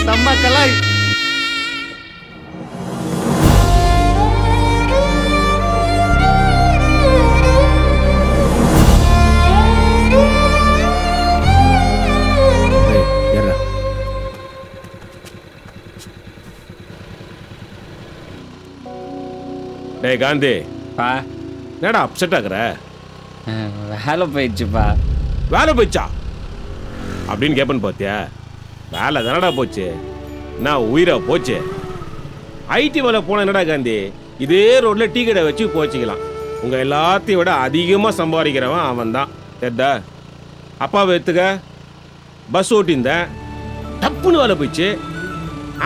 செம்ம கலாய். டேய் காந்தி பா என்னடா அப்செட் ஆகுற? வேலை போயிடுச்சுப்பா. வேலை போயிடுச்சா அப்படின்னு கேப்பன்னு பார்த்தியா? வேலை தானடா போச்சு, நான் உயிரை போச்சு. ஐடி வேலை போன என்னடா காந்தி, இதே ரோட்ல டீ கடை வச்சு போச்சுக்கலாம். உங்க எல்லாத்தையும் விட அதிகமாக சம்பாதிக்கிறவன் அவன் தான். சரிதா? அப்பாவை எடுத்துக்க, பஸ் ஓட்டியிருந்தேன், டப்புன்னு வேலை போயிடுச்சு.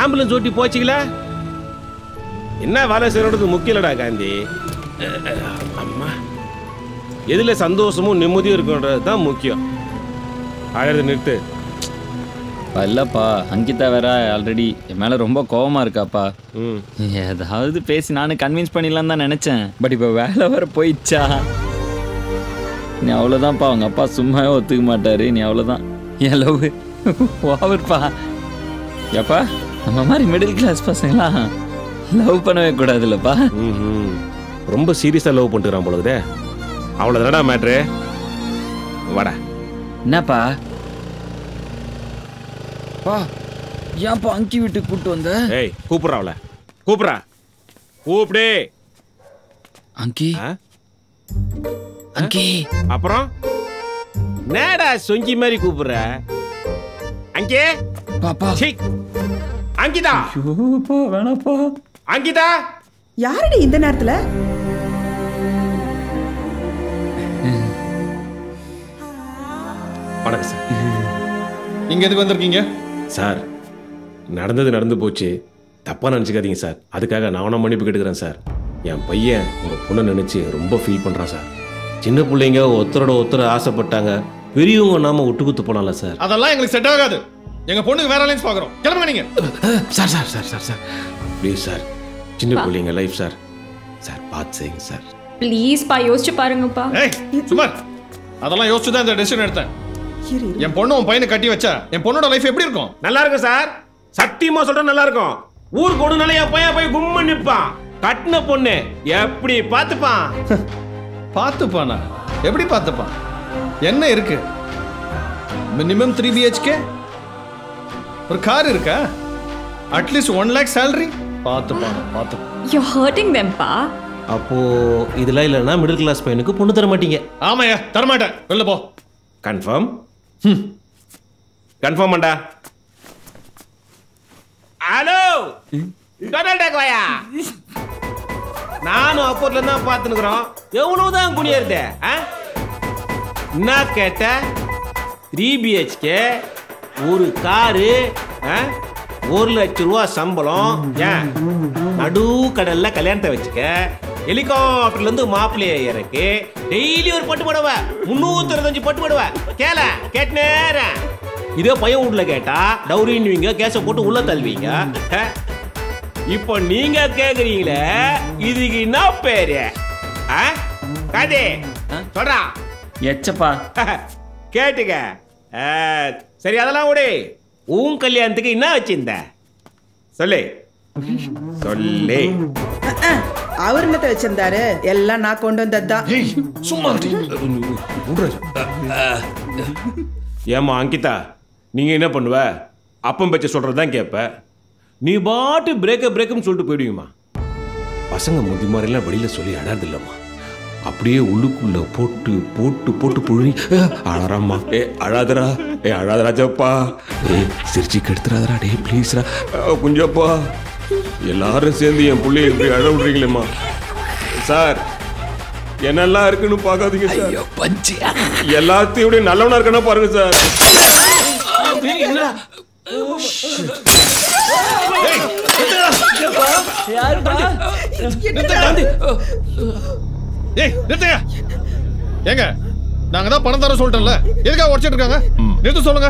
ஆம்புலன்ஸ் ஓட்டி போச்சுக்கல. என்ன வேலை செய்யறது முக்கியம் இல்லடா காந்தி. அம்மா, எதுல சந்தோஷமும் நிம்மதியும் இருக்குன்றது தான் முக்கியம். ஆகிறது நிறுத்து. இல்லப்பா, அங்கிதா வேற ஆல்ரெடி என் மேல ரொம்ப கோவமா இருக்காப்பா. ஏதாவது பேசி நானும் கன்வின்ஸ் பண்ணிடலாம் தான் நினைச்சேன். பட் இப்போ வேலை வேற போயிடுச்சா. நீ அவ்வளோதான்ப்பா, அவங்க அப்பா சும்மாவே ஒத்துக்க மாட்டாரு. நீ அவ்வளோதான். என் லவ் ஓவர்ப்பா. ஏப்பா, நம்ம மாதிரி மிடில் கிளாஸ் பசங்களா லவ் பண்ணவே கூடாதுல்லப்பா. ரொம்ப சீரியஸா லவ் பண்ணிட்டுறான் போலதே. அவ்வளோதானடா மேட்ரு. வாடா. என்னப்பா பா, ஏன்ப்பா அங்கி விட்டு கூப்பிட்டு வந்த? ஏய், கூப்பிட்றா அவளை, கூப்பிட்றா, கூப்பிடு. அங்கி அங்கி. அப்புறம் நேடா சொங்கி மாதிரி கூப்பிடுற? அங்கே பாப்பா. அங்கிதா. வேணாப்பா. அங்கிதா யாரடி இந்த நேரத்துல? வணக்கம் சார். நீங்க எதுக்கு வந்திருக்கீங்க சார்? நடந்தது நடந்து போச்சு, தப்பா நினைச்சுக்காதீங்க சார். அதுக்காக நானும் மன்னிப்பு கேட்டுக்கிறேன் சார். என் பையன் உங்க பொண்ணை நினைச்சு ரொம்ப ஃபீல் பண்றான் சார். சின்ன பிள்ளைங்க ஒருத்தரோட ஒருத்தர் ஆசைப்பட்டாங்க, பெரியவங்க நாம விட்டு குத்து போனால சார். அதெல்லாம் எங்களுக்கு செட் ஆகாது. எங்க பொண்ணுக்கு வேற லைன்ஸ் பாக்குறோம். கிளம்புங்க நீங்க. Sir sir sir sir sir please sir, சின்ன பிள்ளைங்க லைஃப் சார். சார் பார்த்து செய்யுங்க சார் ப்ளீஸ் பா, யோசிச்சு பாருங்கப்பா. ஏய் சுமார், அதெல்லாம் யோசிச்சு தான் இந்த டெசிஷன் எடுத்தேன். என் பொண்ணு உன் பையனை கட்டி வச்சா என் பொண்ணோட லைஃப் எப்படி இருக்கும்? நல்லா இருக்கும் சார், சத்தியமா சொல்றேன் நல்லா இருக்கும். ஊருக்கு ஒண்ணுனால என் பையன் போய் கும்ம நிப்பான். கட்டின பொண்ணு எப்படி பார்த்துப்பான்? பார்த்துப்பானா? எப்படி பார்த்துப்பான்? என்ன இருக்கு? மினிமம் 3 BHK, ஒரு கார் இருக்கா, அட்லீஸ்ட் 1 lakh salary. பார்த்துப்பானா? பார்த்து. You're hurting them பா. அப்போ இதெல்லாம் இல்லைன்னா மிடில் கிளாஸ் பையனுக்கு பொண்ணு தர மாட்டீங்க? ஆமாயா, தரமாட்டேன். வெளில போ. கன்ஃபார்ம்? கன்ஃபார்ம் பண்ணா. ஹலோ டொனால்டேக்வாயா, நானும் அப்போர்ல தான் பார்த்துனுக்குறோம். எவ்வளவுதான் குனியறது? என்ன கேட்ட? 3 BHK, ஒரு காரு, 1 லட்ச ரூபா சம்பளம். ஏன் நடு கடல்ல கல்யாணத்தை வச்சுக்க, ஹெலிகாப்டர்ல இருந்து மாப்பிள்ளைய இறக்கி டெய்லி ஒரு பட்டு போடுவ, 365 பட்டு போடுவ. கேட்டேன். இதே பையன் வீட்டுல கேட்டா டவுரின்னுவீங்க, கேஸை போட்டு உள்ள தள்ளுவீங்க. இப்போ நீங்க கேக்குறீங்களே, இதுக்கு என்ன பேரு? காதே சொல்றா. எச்சப்பா. கேட்டுக்க. சரி, அதெல்லாம் விடு. உன் கல்யாணத்துக்கு என்ன வச்சிருந்த சொல்லு சொல்லு. அவர் என்னத்தை வச்சிருந்தாரு? எல்லாம் நான் கொண்டு வந்ததுதான். சும்மா ஏமா அங்கிதா, நீங்க என்ன பண்ணுவ? அப்பம் பச்சை சொல்றதுதான் கேட்ப. நீ பாட்டு பிரேக்கப்னு சொல்லிட்டு போயிடுவீமா. பசங்க முந்தி மாதிரிலாம் வெளியில சொல்லி அழறது இல்லம்மா. அப்படியே உள்ளுக்குள்ள போட்டு போட்டு போட்டு புழுங்கி அழறாம்மா. அழாதரா, அழாதராஜப்பா, சிரிச்சு கெடுத்துறாதரா, டே ப்ளீஸ்ரா குஞ்சப்பா. எல்லாரும் சேர்ந்து என் பிள்ளைய இப்படி அழ விடுறீங்களேம்மா. சார், என்னெல்லாம் இருக்குன்னு பார்க்காதீங்க சார். எல்லாத்தையும் நல்லவனா இருக்கணும் பாருங்க சார். ஏங்க, நாங்க தான் பணம் தர சொல்லிட்டோம்ல, எதுக்காக உடைச்சிட்டு இருக்காங்க? நிறுத்த சொல்லுங்க.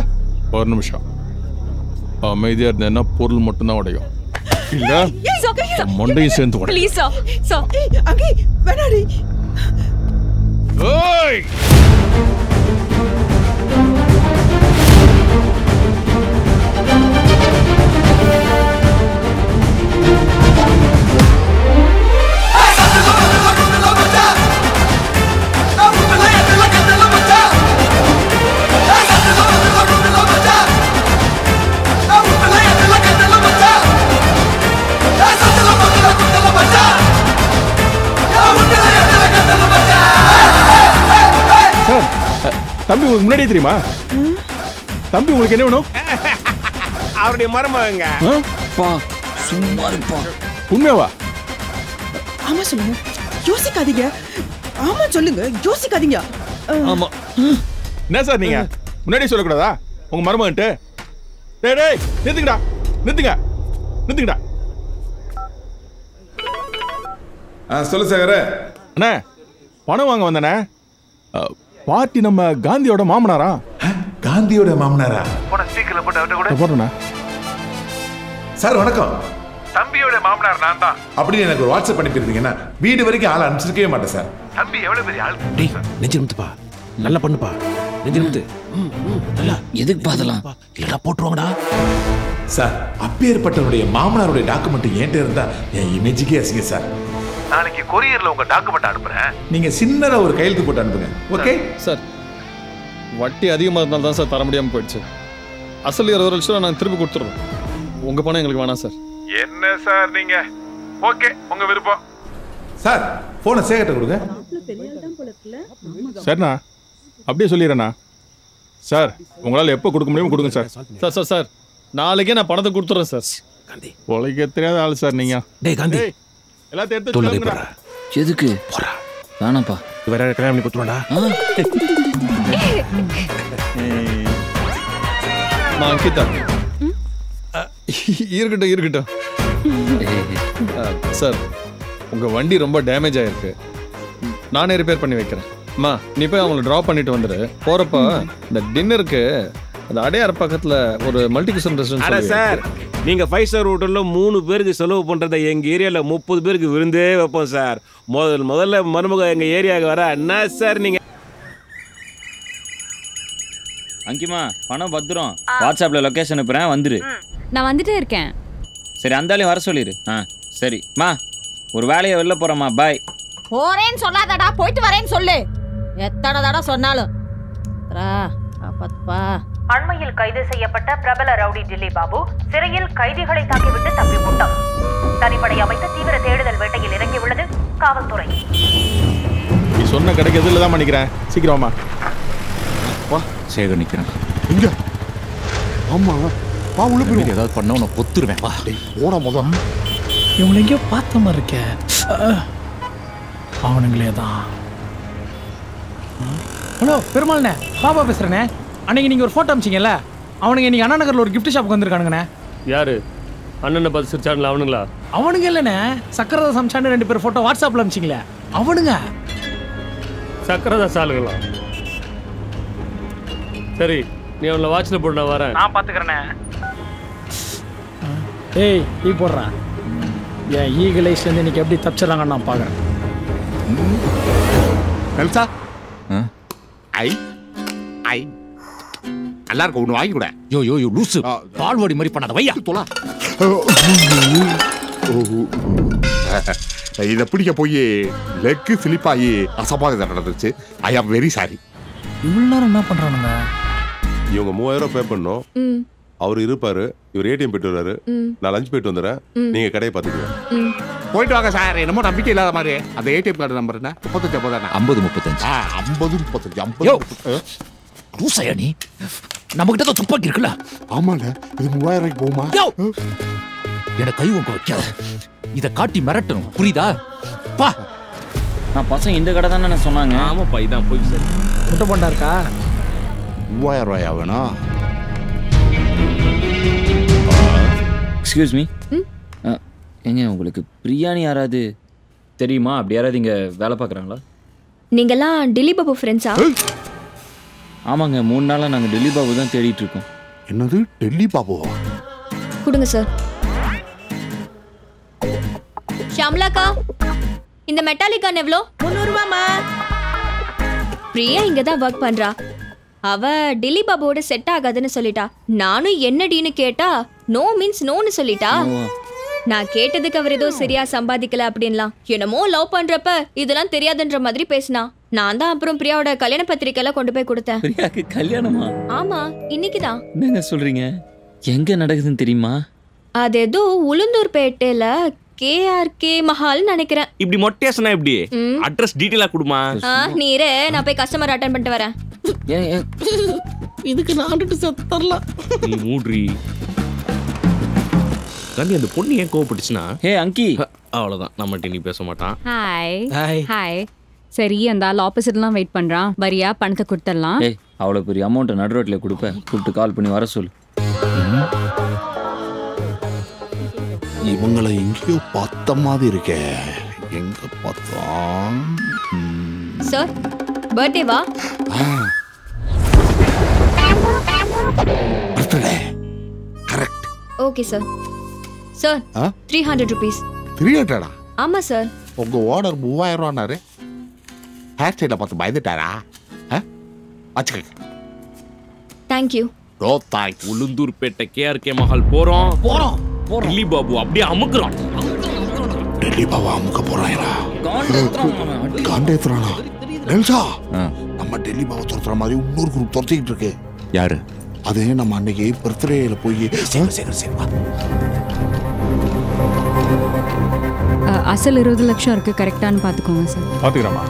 ஒரு நிமிஷம் அமைதியா இருந்தேன்னா பொருள் மட்டும்தான் உடையும், இல்ல மண்டையும் சேர்ந்து உடையும். Please sir. சார் அங்கே வேணாடி. ஓய், முன்னாடியே தெரியுமா? தம்பி உங்களுக்கு என்ன வேணும்? அவருடைய மருமகங்க. பா சும்மா இருப்பா. உண்மையாவா? ஆமா சொல்லுங்க, யோசிக்காதீங்க. ஆமா சொல்லுங்க, யோசிக்காதீங்க. ஆமா. என்ன சார் நீங்க முன்னாடியே சொல்லக்கூடாதா உங்க மருமகன்ட்டு? டேய் டேய் நிறுத்துங்கடா, நிறுத்துங்கடா. சொல்லு சேகர. அண்ணா பணம் வாங்க வந்தனே. பார்ட்டி நம்ம காந்தியோட மாமனாரா? காந்தியோட மாமனாரா? போடுறேண்ணா. சார் வணக்கம். தம்பியோட மாமனார் நான் தான். அப்படின்னு எனக்கு ஒரு வாட்ஸ்அப் அனுப்பியிருந்தீங்கன்னா வீடு வரைக்கும் ஆள் அனுப்பிச்சிருக்கவே மாட்டேன் சார். தம்பி எவ்வளவு பெரிய ஆள். டேய் நெஞ்சிருந்துப்பா, நல்லா பண்ணுப்பா. நெஞ்சிருந்து நல்லா. எதுக்கு பாதலாம்? இல்லடா போட்டுருவாங்கடா. சார் அப்பேற்பட்டவருடைய மாமனாருடைய டாக்குமெண்ட் என்கிட்ட இருந்தா என் இமேஜுக்கே அசிங்க சார். நாளைக்கு கொரியர்ல உங்க டாக்குமெண்ட் அனுப்புறேன். நீங்க சின்னதா ஒரு கையெழுத்து போட்டு அனுப்புங்க. ஓகே சார், வட்டி அதிகமாக இருந்தால் தான் சார் தர முடியாமல் போயிடுச்சு. அசல் 20 லட்சம் நாங்கள் திருப்பி கொடுத்துட்றோம். உங்கள் பணம் எங்களுக்கு வேணாம் சார். என்ன சார் நீங்க? ஓகே உங்க விருப்பம். சார் போனை சேகர்ட்ட கொடுங்க. சரிண்ணா, அப்படியே சொல்லிடுறேண்ணா. சார் உங்களால் எப்போ கொடுக்க முடியுமோ கொடுங்க சார். சார் சார் சார் நாளைக்கே நான் பணத்தை கொடுத்துட்றேன் சார். காந்தி உழைக்க தெரியாத ஆள் சார் நீங்க. டேய் காந்தி எல்லாத்தையும் எடுத்து தோல்ல வச்சுக்கோங்கண்ணா. போறா. எதுக்கு போறா. வேணாப்பா. வேற கல்யாணம் பண்ணி கொடுத்துருவாடா. அங்கிதா இருக்கட்டும். சார் உங்கள் வண்டி ரொம்ப டேமேஜ் ஆகிருக்கு, நானே ரிப்பேர் பண்ணி வைக்கிறேன். அம்மா நீ போய் அவங்களை ட்ராப் பண்ணிட்டு வந்துடு. போகிறப்ப இந்த டின்னருக்கு அந்த அடையார் பக்கத்தில் ஒரு மல்டி கிச்சன் அட ரெஸ்டாரண்ட். சார், நீங்க 5 ஸ்டார் ஹோட்டல்ல 3 பேருக்கு செலவு பண்றத எங்க ஏரியால 30 பேருக்கு விருந்தே வைப்போம் சார். முதல்ல மருமக எங்க ஏரியாவுக்கு வர என்ன சார் நீங்க? அங்கிமா பணம் பத்திரம். வாட்ஸ்அப்ல லொகேஷன் அனுப்புறேன், வந்துரு. நான் வந்துட்டே இருக்கேன். சரி அந்தாலையும் வர சொல்லிடு. சரி மா, ஒரு வேலையை வெளில போறேம்மா, பாய். போறேன்னு சொல்லாதடா, போயிட்டு வரேன்னு சொல்லு. எத்தனை தடவை சொன்னாலும் அண்மையில் கைது செய்யப்பட்ட பிரபல ரவுடி டில்லி பாபு சிறையில் கைதிகளை தாக்கிவிட்டு தப்பி ஓட்டம். தனிப்படை அமைத்து தீவிர தேடுதல் வேட்டையில் இறங்கியுள்ளது காவல்துறை. நீ சொன்ன கடைக்கு எதில் தான் பண்ணிக்கிறேன், சீக்கிரமா வா. சேகர் நிற்கிறேன் இங்க. ஆமா வா, உள்ள போய் ஏதாவது பண்ண உன்னை பொத்துருவேன். வா ஓட முதல். இவங்களை எங்கேயோ பார்த்த மாதிரி இருக்க. அவனுங்களே தான். ஹலோ பெருமாள்ண்ணே, பாபா பேசுகிறேண்ணே. அன்னைக்கு நீங்கள் ஒரு ஃபோட்டோ அமிச்சிங்கல்ல, அவனுங்க இன்னைக்கு அண்ணா நகரில் ஒரு கிஃப்ட் ஷாப்புக்கு வந்திருக்கானுங்கண்ணே. யாரு? அண்ணனை பார்த்து சிரிச்சானுங்களா அவனுங்களா? அவனுங்க இல்லைண்ணே, சக்கரதா சம்சான்னு 2 பேர் ஃபோட்டோ வாட்ஸ்அப்பில் அமிச்சிங்களே அவனுங்க. சக்கரதா சாலுங்களா? சரி நீ அவனை வாட்சில் போட்டு நான் வரேன். நான் பார்த்துக்கிறேண்ணே. ஏய் ஈ போடுறான். என் ஈகிள் ஐஸ்லேருந்து இன்னைக்கு எப்படி தப்பிச்சிடறாங்கன்னு நான் பார்க்குறேன். நல்சா நல்லா இருக்க ஒன்று வாங்கி கூட. யோ லூசு, பால்வாடி மாதிரி பண்ணாத வையா தோலா. இதை பிடிக்க போய் லெக்கு சிலிப்பாகி அசம்பாவிதம் நடந்துச்சு. ஐ ஆம் வெரி சாரி. இவ்வளோ நேரம் என்ன பண்ணுறானுங்க? இவங்க 3000 ரூபாய் பே பண்ணோம். அவர் இருப்பாரு, இவர் ஏடிஎம் போயிட்டு வருவாரு. நான் லஞ்ச் போயிட்டு வந்துடுறேன், நீங்க கடையை பார்த்துக்குவேன். போயிட்டு வாங்க சார். என்னமோ நம்பிக்கை இல்லாத மாதிரி. அந்த ஏடிஎம் கார்டு நம்பர் என்ன? 35 50 ரூசாயா நீ? நம்ம கிட்ட தான் துப்பாக்கி இருக்குல்ல? ஆமால, இது 3000 ரூபாய்க்கு போகுமா? எனக்கு கை உங்க வைக்காத. இதை காட்டி மிரட்டணும், புரியுதா? பா நான் பசங்க இந்த கடை தானே சொன்னாங்க. ஆமாப்பா, இதான் போய் சார். முட்டை போண்டா இருக்கா? 3000 ரூபாயா வேணும்? எக்ஸ்கியூஸ் மீ, ஏங்க உங்களுக்கு பிரியாணி யாராவது தெரியுமா? அப்படி யாராவது இங்கே வேலை பார்க்குறாங்களா? நீங்கெல்லாம் டில்லி பாபு ஃப்ரெண்ட்ஸா? ஆமாங்க, 3 நாளாக நாங்கள் டெல்லி பாபு தான் தேடிட்டு இருக்கோம். என்னது டெல்லி பாபுவா? கொடுங்க சார். ஷாம்லாக்கா, இந்த மெட்டாலிக் கன் எவ்வளோ? 300 ரூபாமா. பிரியா இங்கே தான் ஒர்க் பண்ணுறா. அவ டில்லி பாபுவோட செட் ஆகாதுன்னு சொல்லிட்டா. நானும் என்னடின்னு கேட்டா நோ மீன்ஸ் நோன்னு சொல்லிட்டா. நான் கேட்டதுக்கு அவர் ஏதோ சரியா சம்பாதிக்கல அப்படின்லாம், என்னமோ லவ் பண்றப்ப இதெல்லாம் தெரியாதுன்ற மாதிரி பேசினா. நான் தான் அப்புறம் பிரியாவோட கல்யாண பத்திரிக்கை எல்லாம் கொண்டு போய் கொடுத்தேன். பிரியாக்கு கல்யாணமா? ஆமா, இன்னைக்குதான். என்னங்க சொல்றீங்க? எங்க நடக்குதுன்னு தெரியுமா? அது ஏதோ உளுந்தூர்பேட்டையில KRK மஹால் நினைக்கிறேன். இப்படி மொட்டையா சொன்னா எப்படி? அட்ரஸ் டீடைலா கொடுமா. நீரே, நான் போய் கஸ்டமர் அட்டெண்ட் பண்ணிட்டு வரேன். இதுக்கு நான் செத்தரலாம். நீ மூட்ரி. காந்தி அந்த பொண்ணு ஏன் கோவப்பட்டுச்சுன்னா அங்கி அவ்வளோதான், நம்மகிட்ட நீ பேச மாட்டான். Hi hi. சரி, அந்த ஆள் ஆப்போசிட்லாம் வெயிட் பண்றான். வரியா, பணத்தை கொடுத்துடலாம். அவ்வளோ பெரிய அமௌண்ட்டை நடு ரோட்டில் கொடுப்பேன். கூப்பிட்டு கால் பண்ணி வர சொல்லு. இவங்களை எங்கேயோ பார்த்த மாதிரி இருக்கே. எங்க பார்த்தோம்? சார், பர்த்டேவா? Correct. Okay sir. Sir, 300 rupees. 300? ஆமா சார். உங்க ஓனர் 3000 ரூபானாரு. ஹேர் ஸ்டைல பார்த்து பயந்துட்டாரா? வச்சுக்க. தேங்க்யூ. உளுந்தூர்பேட்டை கேஆர்கே மஹால் போறோம். டில்லி பாபு அப்படியே அமுக்குறான். டெல்லி பாபு அமுக்க போறாங்களா? காண்டேத்துறானா? நெல்சா, நம்ம டெல்லி பாபு துரத்துற மாதிரி இன்னொரு குரூப் துரத்திக்கிட்டு இருக்கு. யாரு அது? நம்ம அன்னைக்கு பர்த்டேல போய் அசல் 20 லட்சம் இருக்கு. கரெக்டானு பாத்துக்கோங்க சார். பாத்துக்கிறேம்மா.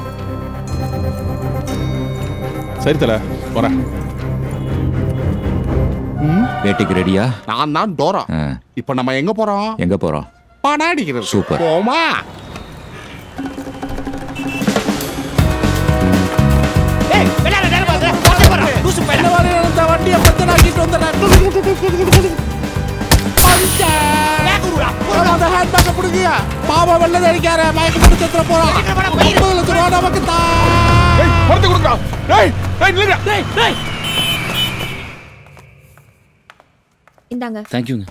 சரி தல, போறேன். வேட்டைக்கு ரெடியா? நான் தான் டோரா. இப்போ நம்ம எங்க போறோம்? எங்க போறோம்? பணம் அடிக்கிறது. சூப்பர். போமா. பாபா வெள்ளை அடிக்கார மயக்க போட்டு செத்துற போறான். 30 லட்சம் ரூபாய் நமக்கு இந்தாங்க. தேங்க்யூங்க.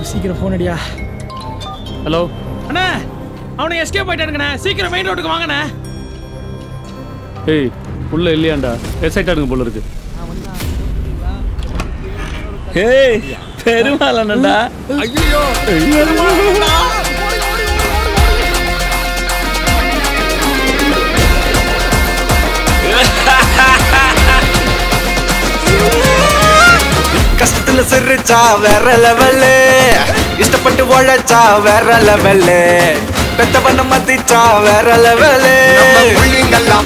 சீக்கிரம் போன் அடியா. ஹலோ அண்ணா, அவனை எஸ்கேப் ஆயிட்டானுங்கண்ணே. சீக்கிரம் மெயின் ரோட்டுக்கு வாங்கண்ணே. ஏய், உள்ள இல்லையாண்டா, எக்ஸைட்டாடுங்க போல இருக்கு. ஏய், பெருமாளண்ணா. ஐயோ, கஷ்டத்துல சிரிச்சா வேற லெவலு, இஷ்டப்பட்டு உழைச்சா வேற லெவலு, பெத்தவன மதிச்சா வேற லெவலு, புள்ளிங்கெல்லாம்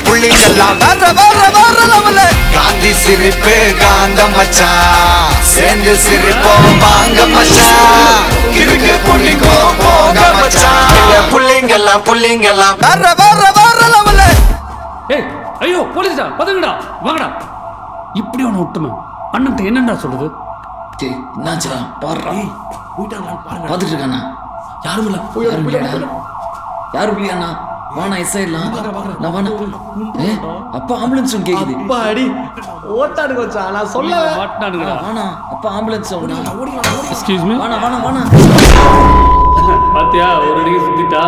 வேற வேற வேற லெவலு. காந்தி சிரிப்பு காந்த மச்சான், சேர்ந்து சிரிப்போம் வாங்க மச்சான், கிறுக்கு புள்ளிக்கோ போக மச்சான், புள்ளிங்கெல்லாம் வேற வேற வேற லெவலு. ஏய், ஐயோ போலீஸ்டா, பதுங்கடா, வாங்கடா. இப்படி ஒன்று விட்டுமே அண்ணன் என்னடா சொல்லுது? என்னாச்சுடா பாருடா. பார்த்துட்டு இருக்காண்ணா. யாரும் இல்லை. யாரும் இல்லையாண்ணா? வாண்ணா, எஸ் ஆயிடலாம். நான் வாண்ணா. அப்பா ஆம்புலன்ஸ் கேக்குது. அப்பா அடி ஓட்டாடுங்க வச்சா. நான் சொல்ல மாட்டானுங்கடா. வாண்ணா, அப்பா ஆம்புலன்ஸ். Excuse me. வாண்ணா வாண்ணா வாண்ணா. பாத்தியா, ஒரு அடிக்கு சுத்திட்டா.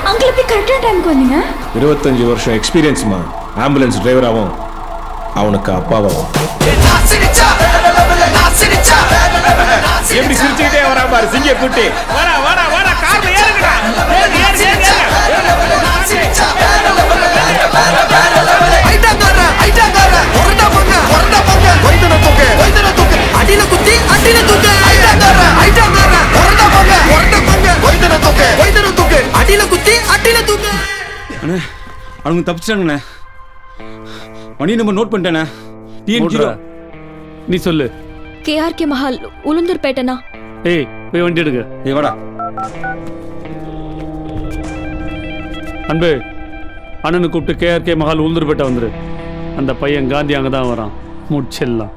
அங்கிள் எப்படி கரெக்டான டைம்க்கு வந்தீங்க? 25 வருஷம் எக்ஸ்பீரியன்ஸ்மா. ஆம்புலன்ஸ் டிரைவராகவும் அவனுக்கு அப்பாவாகவும். எப்படி சிரிச்சுக்கிட்டே வரா பாரு சிங்க குட்டி. வாடா வாடா வாடா, கார்ல ஏறுங்கடா. அடியில குத்தி அடியில தூக்கு, அடியில குத்தி அடியில தூக்கு. அண்ணே, அவங்க தப்பிச்சிட்டாங்கண்ணே. மணி நம்பர் நோட் பண்ணிட்டேண்ணே. TN0. நீ சொல்லு. கேஆர்கே மஹால், உளுந்தூர்பேட்டைனா. ஏய், போய் வண்டி எடுங்க. ஏய் வாடா. அன்பு, அண்ணனு கூப்பிட்டு கேஆர்கே மஹால் உளுந்தூர்பேட்டை வந்துரு. அந்த பையன் காந்தி அங்கே தான் வரான். முடிச்சிடலாம்.